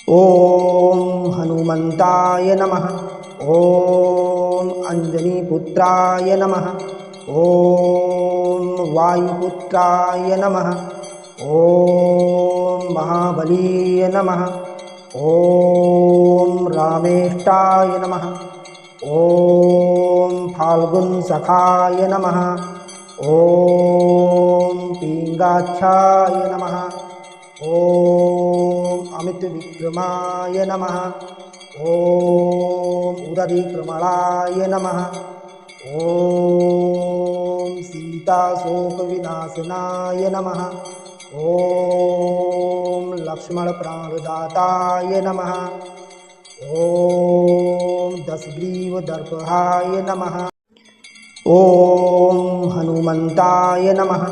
ओम हनुमन्ताय नमः। ओम अंजनीपुत्राय नमः। ओम वायुपुत्राय नमः। ओम महाबलीय नमः। ओम रामेष्टाय नमः। ओम फाल्गुनसखाय नमः। ओम पींगाक्षाय नमः। ओम अमितविक्रमाय नमः। ओम उदरिक्रमणाय नमः। ओम सीताशोकविनाशनाय नमः। ओम लक्ष्मणप्राणदाताय नमः। ओम दशग्रीवदर्पहाय नमः। ओम हनुमन्ताय नमः।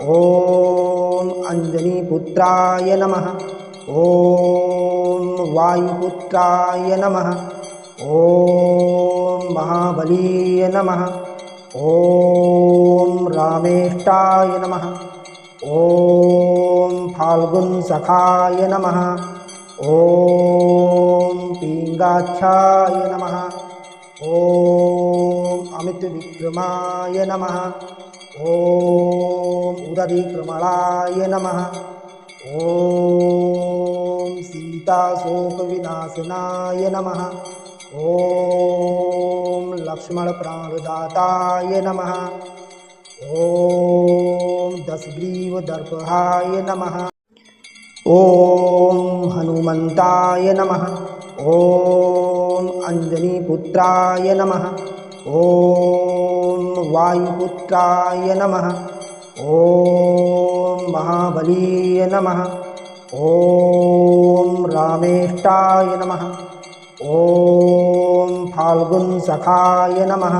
ओम अंजनीपुत्राय नमः। ओम वायुपुत्राय नमः। ओम महाबलीय नमः। ओम रामेष्टाय नमः। ओम फाल्गुनसखाय नमः। ओम पींगाक्षाय नमः। ओम अमितविक्रमाय नमः। ओम उदरिक्रमणाय नमः। ओम सीताशोकविनाशनाय नमः। ओम लक्ष्मणप्राणदाताय नमः। ओम दशग्रीवदर्पहाय नमः। ओम हनुमन्ताय नमः। ओम अंजनीपुत्राय नमः। ओम वायुपुत्राय नमः। ओम महाबलीय नमः। ओम रामेष्टाय नमः। ओम फाल्गुनसखाय नमः।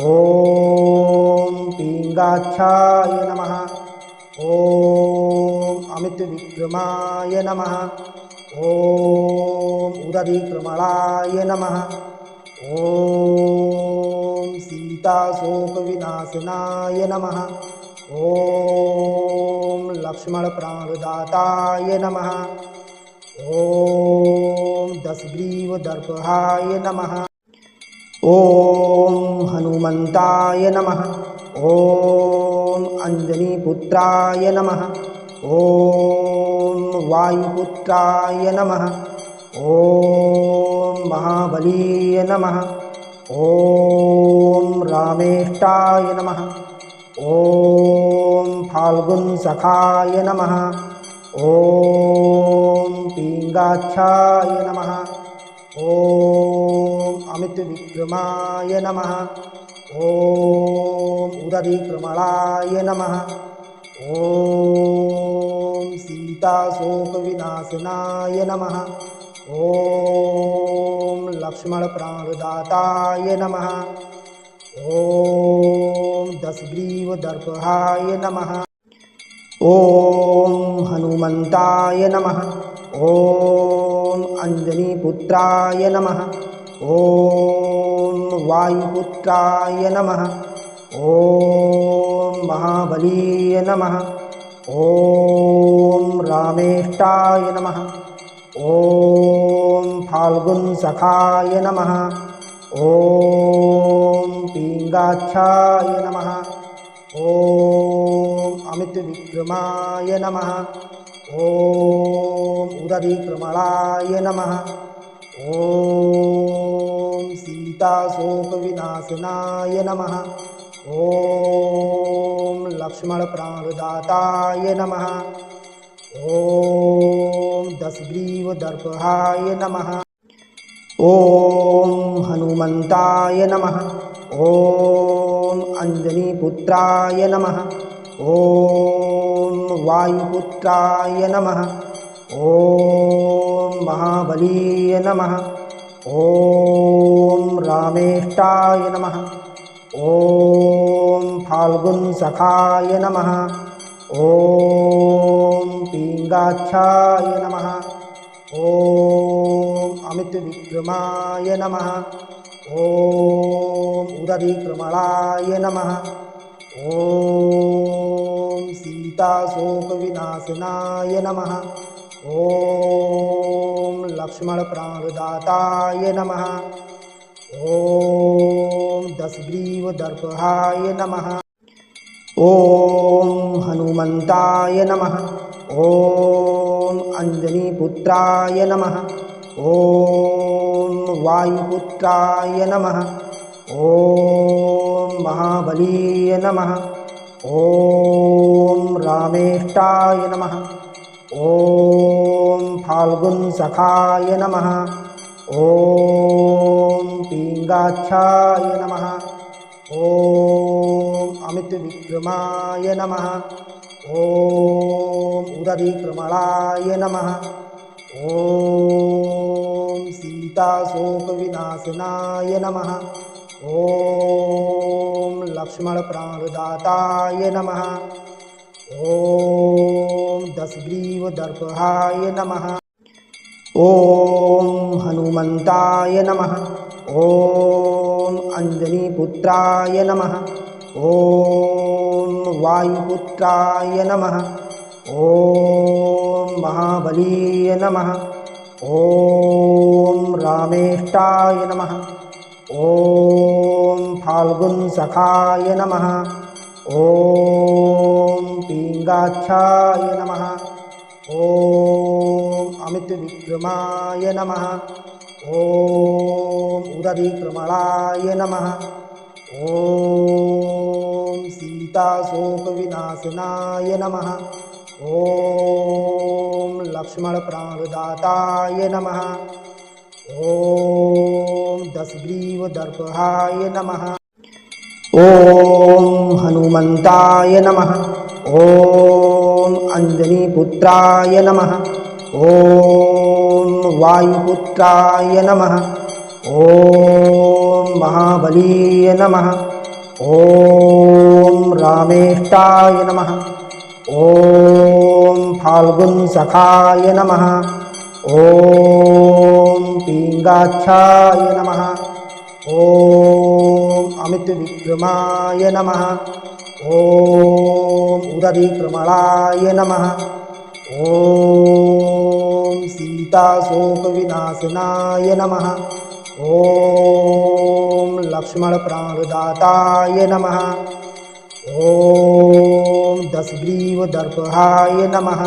ओम पींगाक्षाय नमः। ओम अमितविक्रमाय नमः। ओम उदरिक्रमणाय नमः। ओम सीताशोकविनाशनाय नमः। ओम लक्ष्मणप्राणदाताय नमः। ओम दशग्रीवदर्पहाय नमः। ओम हनुमन्ताय नमः। ओम अंजनीपुत्राय नमः। ओम वायुपुत्राय नमः। ओम महाबलीय नमः। ओम रामेष्टाय नमः। ओम फाल्गुनसखाय नमः। ओम पींगाक्षाय नमः। ओम अमितविक्रमाय नमः। ओम उदरिक्रमणाय नमः। ओम सीताशोकविनाशनाय नमः। ओम लक्ष्मणप्राणदाताय नमः। ओम दशग्रीवदर्पहाय नमः। ओम हनुमन्ताय नमः। ओम अंजनीपुत्राय नमः। ओम वायुपुत्राय नमः। ओम महाबलीय नमः। ओम रामेष्टाय नमः। ओम फाल्गुनसखाय नमः। ओम पींगाक्षाय नमः। ओम अमितविक्रमाय नमः। ओम उदरिक्रमणाय नमः। ओम सीताशोकविनाशनाय नमः। ओम लक्ष्मणप्राणदाताय नमः। ओम दशग्रीवदर्पहाय नमः। ओम हनुमन्ताय नमः। ओम अंजनीपुत्राय नमः। ओम वायुपुत्राय नमः। ओम महाबलीय नमः। ओम रामेष्टाय नमः। ओम फाल्गुनसखाय नमः। ओम पींगाक्षाय नमः। ओम अमितविक्रमाय नमः। ओम उदरिक्रमणाय नमः। ओम सीताशोकविनाशनाय नमः। ओम लक्ष्मणप्राणदाताय नमः। ॐ दशग्रीवदर्पहाय नमः। ॐ हनुमन्ताय नमः। ॐ अञ्जनीपुत्राय नमः। ॐ वायुपुत्राय नमः। ॐ महाबलीय नमः। ॐ रामेष्टाय नमः। ॐ फाल्गुनसखाय नमः। ॐ पीङ्गाक्षाय नमः। ॐ अमितविक्रमाय नमः। ॐ उदधिक्रमणाय नमः। ॐ सीताशोकविनाशनाय नमः। ॐ लक्ष्मणप्राणदाताय नमः। ॐ दशग्रीवदर्पहाय नमः। ॐ हनुमन्ताय नमः। ॐ अञ्जनीपुत्राय नमः। ॐ वायुपुत्राय नमः। ॐ महाबलीय नमः। ॐ रामेष्टाय नमः। ॐ फाल्गुनसखाय नमः। ॐ पीङ्गाक्षाय नमः। ॐ अमितविक्रमाय नमः। ॐ उदधिक्रमणाय नमः। ॐ सीताशोकविनाशनाय नमः। ॐ लक्ष्मणप्राणदाताय नमः। ॐ दशग्रीवदर्पहाय नमः। ॐ हनुमन्ताय नमः। ॐ अञ्जनीपुत्राय नमः। ॐ वायुपुत्राय नमः। ॐ महाबलीय नमः। ॐ रामेष्टाय नमः। ॐ फाल्गुनसखाय नमः। ॐ पीङ्गाक्षाय नमः। ॐ अमितविक्रमाय नमः। ॐ उदधिक्रमणाय नमः। ॐ सीताशोकविनाशनाय नमः। ॐ लक्ष्मणप्राणदाताय नमः। ॐ दशग्रीवदर्पहाय नमः।